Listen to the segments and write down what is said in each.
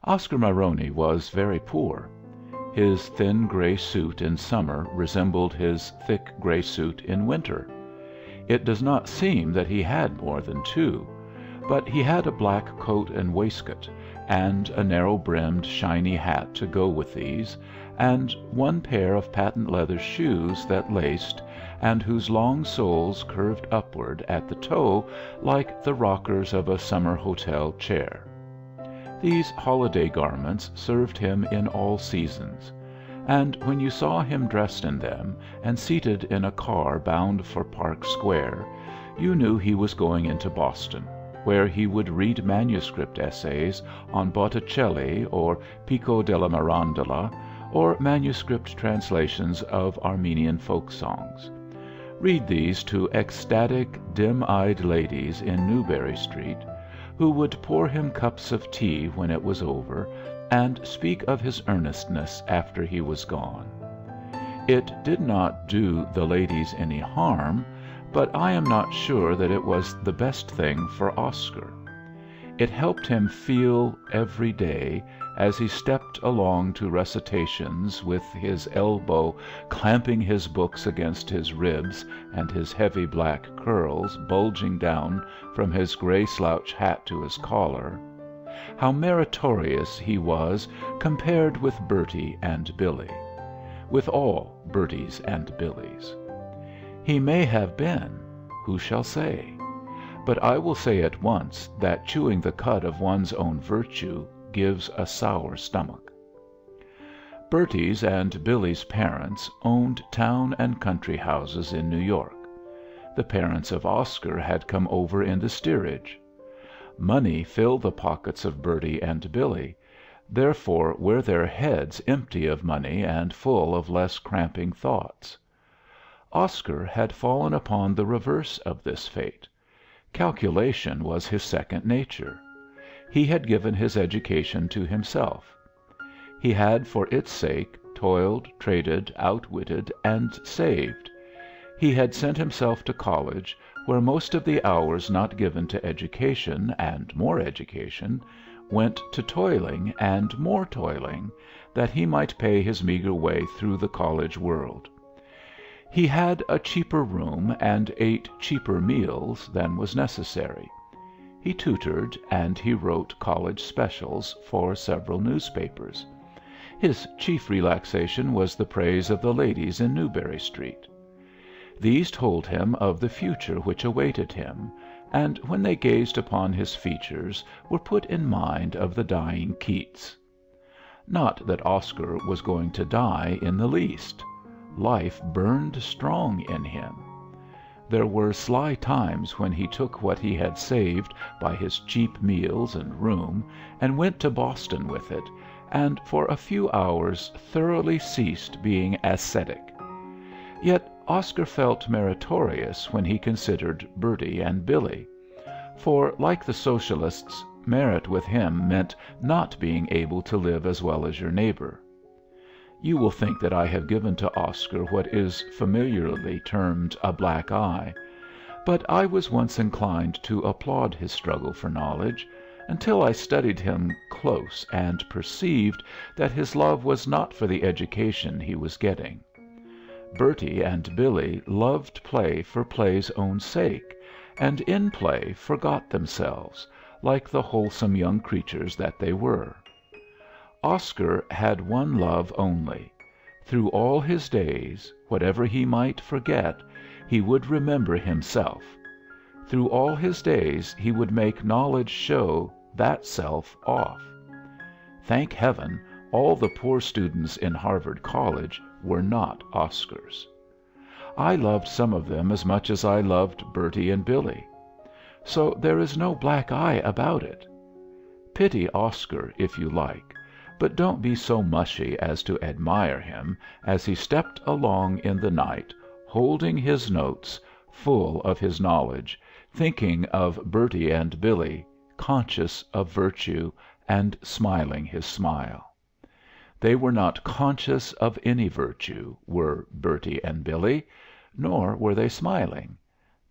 Oscar Maironi was very poor. His thin gray suit in summer resembled his thick gray suit in winter. It does not seem that he had more than two, but he had a black coat and waistcoat, and a narrow brimmed, shiny hat to go with these, and one pair of patent leather shoes that laced, and whose long soles curved upward at the toe like the rockers of a summer hotel chair. These holiday garments served him in all seasons, and when you saw him dressed in them and seated in a car bound for Park Square, you knew he was going into Boston, where he would read manuscript essays on Botticelli or Pico della Mirandola, or manuscript translations of Armenian folk songs. Read these to ecstatic, dim-eyed ladies in Newbury Street, who would pour him cups of tea when it was over, and speak of his earnestness after he was gone. It did not do the ladies any harm, but I am not sure that it was the best thing for Oscar. It helped him feel every day, as he stepped along to recitations with his elbow clamping his books against his ribs and his heavy black curls bulging down from his gray slouch hat to his collar, how meritorious he was compared with Bertie and Billy, with all Berties and Billies. He may have been, who shall say? But I will say at once that chewing the cud of one's own virtue gives a sour stomach. Bertie's and Billy's parents owned town and country houses in New York. The parents of Oscar had come over in the steerage. Money filled the pockets of Bertie and Billy, therefore were their heads empty of money and full of less cramping thoughts. Oscar had fallen upon the reverse of this fate. Calculation was his second nature. He had given his education to himself. He had for its sake toiled, traded, outwitted, and saved. He had sent himself to college, where most of the hours not given to education and more education went to toiling and more toiling, that he might pay his meager way through the college world. He had a cheaper room and ate cheaper meals than was necessary. He tutored and he wrote college specials for several newspapers. His chief relaxation was the praise of the ladies in Newbury Street. These told him of the future which awaited him, and when they gazed upon his features were put in mind of the dying Keats. Not that Oscar was going to die in the least. Life burned strong in him. There were sly times when he took what he had saved by his cheap meals and room and went to Boston with it, and for a few hours thoroughly ceased being ascetic. Yet Oscar felt meritorious when he considered Bertie and Billy, for, like the socialists, merit with him meant not being able to live as well as your neighbor. You will think that I have given to Oscar what is familiarly termed a black eye, but I was once inclined to applaud his struggle for knowledge, until I studied him close and perceived that his love was not for the education he was getting. Bertie and Billy loved play for play's own sake, and in play forgot themselves, like the wholesome young creatures that they were. Oscar had one love only. Through all his days, whatever he might forget, he would remember himself. Through all his days he would make knowledge show that self off. Thank heaven, all the poor students in Harvard College were not Oscars. I loved some of them as much as I loved Bertie and Billy. So there is no black eye about it. Pity Oscar if you like, but don't be so mushy as to admire him as he stepped along in the night, holding his notes, full of his knowledge, thinking of Bertie and Billy, conscious of virtue, and smiling his smile. They were not conscious of any virtue, were Bertie and Billy, nor were they smiling.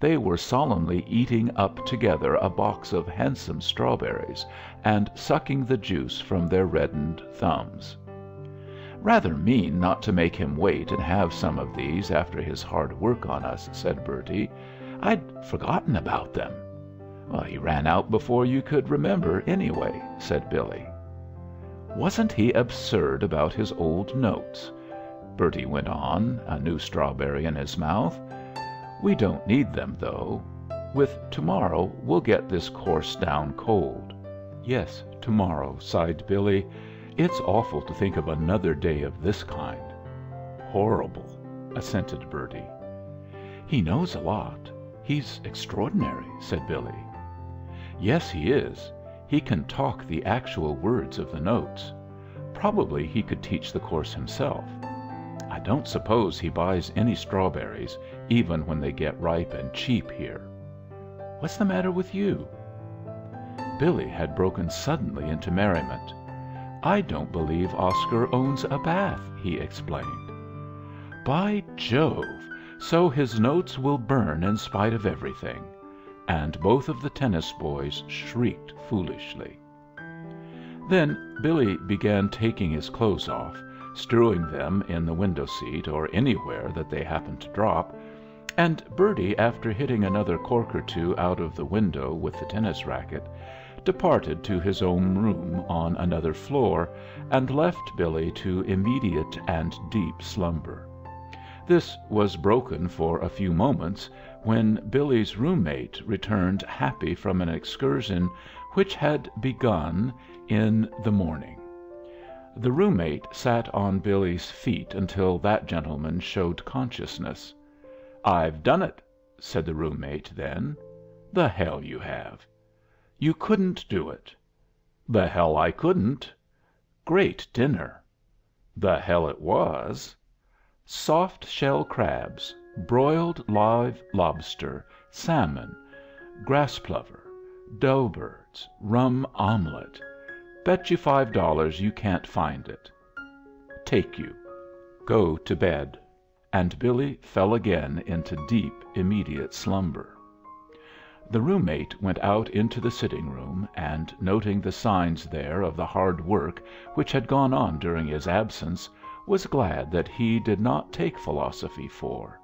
They were solemnly eating up together a box of handsome strawberries and sucking the juice from their reddened thumbs. "Rather mean not to make him wait and have some of these after his hard work on us," said Bertie. "I'd forgotten about them." "He ran out before you could remember, anyway," said Billy. "Wasn't he absurd about his old notes?" Bertie went on, a new strawberry in his mouth. "We don't need them, though. With to morrow we'll get this course down cold." "Yes, to morrow," sighed Billy. "It's awful to think of another day of this kind." "Horrible," assented Bertie. "He knows a lot. He's extraordinary," said Billy. "Yes, he is. He can talk the actual words of the notes. Probably he could teach the course himself. I don't suppose he buys any strawberries, even when they get ripe and cheap here. What's the matter with you?" Billy had broken suddenly into merriment. "I don't believe Oscar owns a bath," he explained. "By Jove! So his notes will burn in spite of everything." And both of the tennis boys shrieked foolishly. Then Billy began taking his clothes off, strewing them in the window seat or anywhere that they happened to drop, and Bertie, after hitting another cork or two out of the window with the tennis racket, departed to his own room on another floor, and left Billy to immediate and deep slumber. This was broken for a few moments when Billy's room mate returned happy from an excursion which had begun in the morning. The room mate sat on Billy's feet until that gentleman showed consciousness. "I've done it," said the room mate then. "The hell you have." "You couldn't do it." "The hell I couldn't." "Great dinner." "The hell it was." "Soft shell crabs, broiled live lobster, salmon, grass plover, doughbirds, rum omelet. Bet you $5 you can't find it." "Take you. Go to bed." And Billy fell again into deep, immediate slumber. The room mate went out into the sitting room, and, noting the signs there of the hard work which had gone on during his absence, was glad that he did not take Philosophy 4.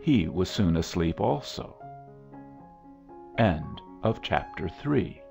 He was soon asleep also. Chapter 3